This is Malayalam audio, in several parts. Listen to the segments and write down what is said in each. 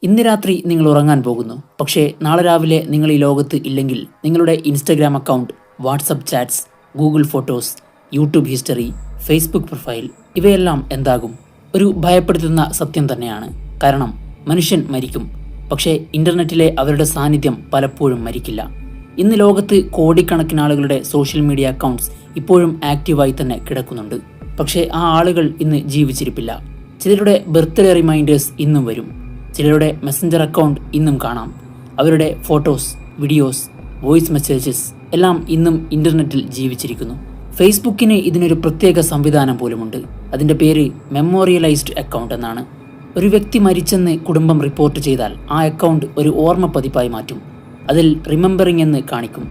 ഇന്ന് രാത്രി നിങ്ങൾ ഉറങ്ങാൻ പോകുന്നു. പക്ഷേ നാളെ രാവിലെ നിങ്ങൾ ഈ ലോകത്ത് ഇല്ലെങ്കിൽ നിങ്ങളുടെ Instagram account, WhatsApp chats, Google photos, YouTube history, Facebook profile ഇവയെല്ലാം എന്താകും? ഒരു ഭയപ്പെടുത്തുന്ന സത്യം തന്നെയാണ്. കാരണം മനുഷ്യൻ മരിക്കും, പക്ഷേ ഇൻ്റർനെറ്റിലെ അവരുടെ സാന്നിധ്യം പലപ്പോഴും മരിക്കില്ല. ഇന്ന് ലോകത്ത് കോടിക്കണക്കിന് ആളുകളുടെ സോഷ്യൽ മീഡിയ അക്കൗണ്ട്സ് ഇപ്പോഴും ആക്റ്റീവായി തന്നെ കിടക്കുന്നുണ്ട്. പക്ഷേ ആ ആളുകൾ ഇന്ന് ജീവിച്ചിരിപ്പില്ല. ചിലരുടെ ബർത്ത്ഡേ റിമൈൻഡേഴ്സ് ഇന്നും വരും. ചിലരുടെ മെസ്സഞ്ചർ അക്കൗണ്ട് ഇന്നും കാണാം. അവരുടെ ഫോട്ടോസ്, വീഡിയോസ്, വോയിസ് മെസ്സേജസ് എല്ലാം ഇന്നും ഇൻ്റർനെറ്റിൽ ജീവിച്ചിരിക്കുന്നു. ഫേസ്ബുക്കിന് ഇതിനൊരു പ്രത്യേക സംവിധാനം പോലുമുണ്ട്. അതിൻ്റെ പേര് മെമ്മോറിയലൈസ്ഡ് അക്കൗണ്ട് എന്നാണ്. ഒരു വ്യക്തി മരിച്ചെന്ന് കുടുംബം റിപ്പോർട്ട് ചെയ്താൽ ആ അക്കൗണ്ട് ഒരു ഓർമ്മ പതിപ്പായി മാറ്റും. അതിൽ റിമെമ്പറിംഗ് എന്ന് കാണിക്കും.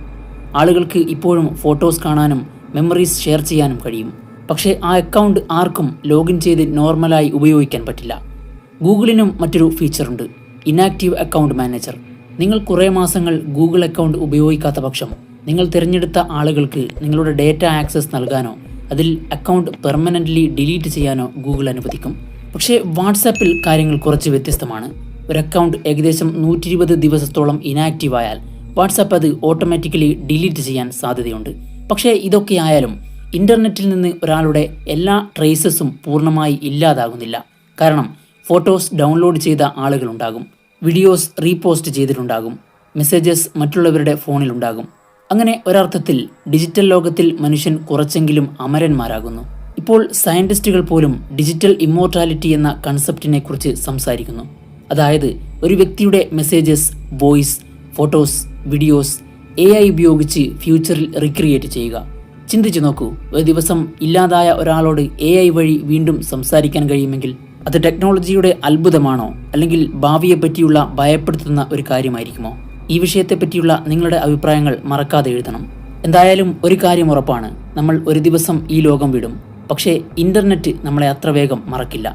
ആളുകൾക്ക് ഇപ്പോഴും ഫോട്ടോസ് കാണാനും മെമ്മറീസ് ഷെയർ ചെയ്യാനും കഴിയും. പക്ഷേ ആ അക്കൗണ്ട് ആർക്കും ലോഗിൻ ചെയ്ത് നോർമലായി ഉപയോഗിക്കാൻ പറ്റില്ല. ഗൂഗിളിനും മറ്റൊരു ഫീച്ചറുണ്ട്, ഇനാക്റ്റീവ് അക്കൗണ്ട് മാനേജർ. നിങ്ങൾ കുറേ മാസങ്ങൾ ഗൂഗിൾ അക്കൗണ്ട് ഉപയോഗിക്കാത്ത പക്ഷം നിങ്ങൾ തിരഞ്ഞെടുത്ത ആളുകൾക്ക് നിങ്ങളുടെ ഡേറ്റ ആക്സസ് നൽകാനോ അതിൽ അക്കൗണ്ട് പെർമനൻ്റ്ലി ഡിലീറ്റ് ചെയ്യാനോ ഗൂഗിൾ അനുവദിക്കും. പക്ഷേ വാട്സാപ്പിൽ കാര്യങ്ങൾ കുറച്ച് വ്യത്യസ്തമാണ്. ഒരു അക്കൗണ്ട് ഏകദേശം 120 ദിവസത്തോളം ഇനാക്റ്റീവ് ആയാൽ വാട്സാപ്പ് അത് ഓട്ടോമാറ്റിക്കലി ഡിലീറ്റ് ചെയ്യാൻ സാധ്യതയുണ്ട്. പക്ഷേ ഇതൊക്കെ ആയാലും ഇൻ്റർനെറ്റിൽ നിന്ന് ഒരാളുടെ എല്ലാ ട്രേസസും പൂർണ്ണമായി ഇല്ലാതാകുന്നില്ല. കാരണം ഫോട്ടോസ് ഡൗൺലോഡ് ചെയ്ത ആളുകളുണ്ടാകും, വീഡിയോസ് റീപോസ്റ്റ് ചെയ്തിട്ടുണ്ടാകും, മെസ്സേജസ് മറ്റുള്ളവരുടെ ഫോണിലുണ്ടാകും. അങ്ങനെ ഒരർത്ഥത്തിൽ ഡിജിറ്റൽ ലോകത്തിൽ മനുഷ്യൻ കുറച്ചെങ്കിലും അമരന്മാരാകുന്നു. ഇപ്പോൾ സയൻറ്റിസ്റ്റുകൾ പോലും ഡിജിറ്റൽ ഇമ്മോർട്ടാലിറ്റി എന്ന കൺസെപ്റ്റിനെ കുറിച്ച് സംസാരിക്കുന്നു. അതായത് ഒരു വ്യക്തിയുടെ messages, voice, photos, videos AI ഉപയോഗിച്ച് ഫ്യൂച്ചറിൽ റീക്രിയേറ്റ് ചെയ്യുക. ചിന്തിച്ചു നോക്കൂ, ഒരു ദിവസം ഇല്ലാതായ ഒരാളോട് AI വഴി വീണ്ടും സംസാരിക്കാൻ കഴിയുമെങ്കിൽ അത് ടെക്നോളജിയുടെ അത്ഭുതമാണോ, അല്ലെങ്കിൽ ഭാവിയെ പറ്റിയുള്ള ഭയപ്പെടുത്തുന്ന ഒരു കാര്യമായിരിക്കുമോ? ഈ വിഷയത്തെപ്പറ്റിയുള്ള നിങ്ങളുടെ അഭിപ്രായങ്ങൾ മറക്കാതെ എഴുതണം. എന്തായാലും ഒരു കാര്യം ഉറപ്പാണ്, നമ്മൾ ഒരു ദിവസം ഈ ലോകം വിടും. പക്ഷേ ഇൻ്റർനെറ്റ് നമ്മളെ അത്ര വേഗം മറക്കില്ല.